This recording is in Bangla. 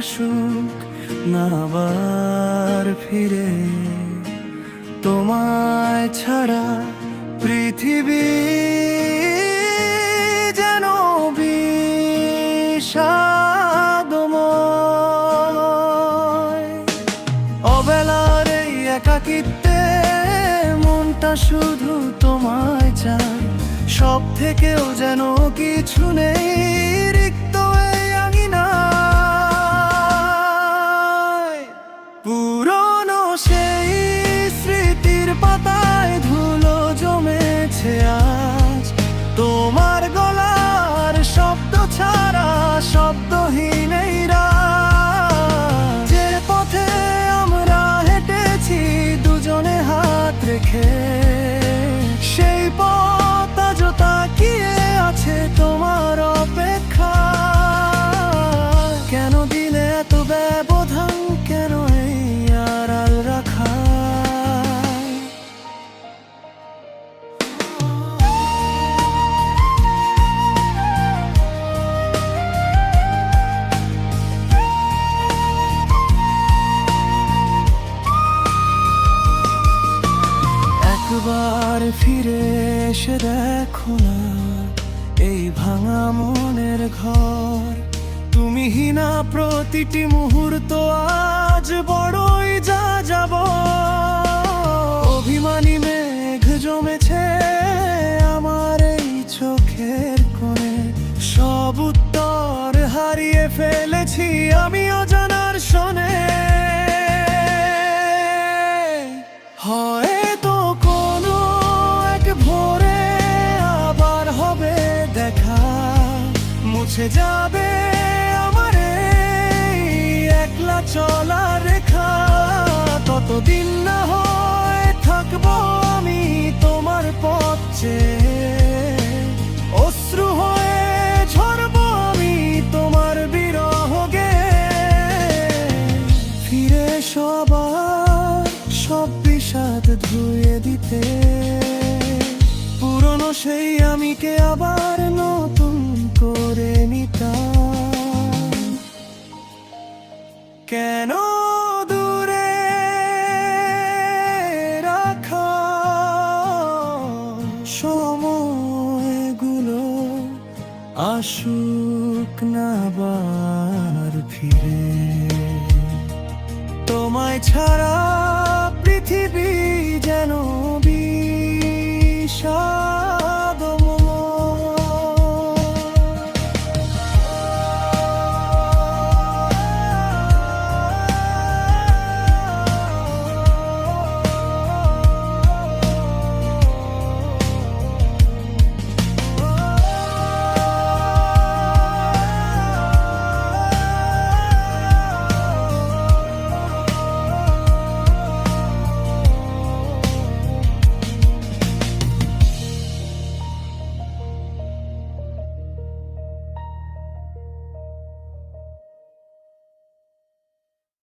আসুক না আবার ফিরে, তোমায় ছাড়া পৃথিবী যেন বিষাদময়। অবেলার এই একাকিত্বে মনটা শুধু তোমায় চায়, সব থেকেও যেন কিছু নেই রিক্ত এই আঙিনায়। পুরনো সেই স্মৃতির পাতায় ধুলো জমেছে আজ, তোমার গলার শব্দ ছাড়া শব্দহীন এই রাত। যে পথে আমরা হেঁটেছি দুজনে হাত রেখে, সেই পথ আজও তাকিয়ে আছে তোমার অপেক্ষা। কেন দিলে এত ব্যবধান, কেন এই আড়াল রাখা? একবার ফিরে এসে দেখো না এই ভাঙা মনের ঘর। তুমি হীনা প্রতিটি মুহূর্ত আজ বড়ই যা যাব। অভিমানী মেঘ জমেছে আমার এই চোখের কোণে, সব উত্তর হারিয়ে ফেলেছি আমি অজানার শোনে। হয়তো কোনো এক ভোরে আবার হবে দেখা, মুছে যাবে আমার এই একলা চলা রেখা। ততদিন না হয় থাকবো আমি তোমার পথ চেয়ে, অশ্রু হয়ে ঝরবো আমি তোমার বিরহ গেয়ে। ফিরে সবার সব বিষাদ ধুয়ে দিতে, পুরনো সেই আমিকে আবার নতুন করে নিতাম। কেন দূরে রাখা সময়গুলো আসুক না আবার ফিরে, তোমায় ছাড়া পৃথিবী যেন বিষাদ।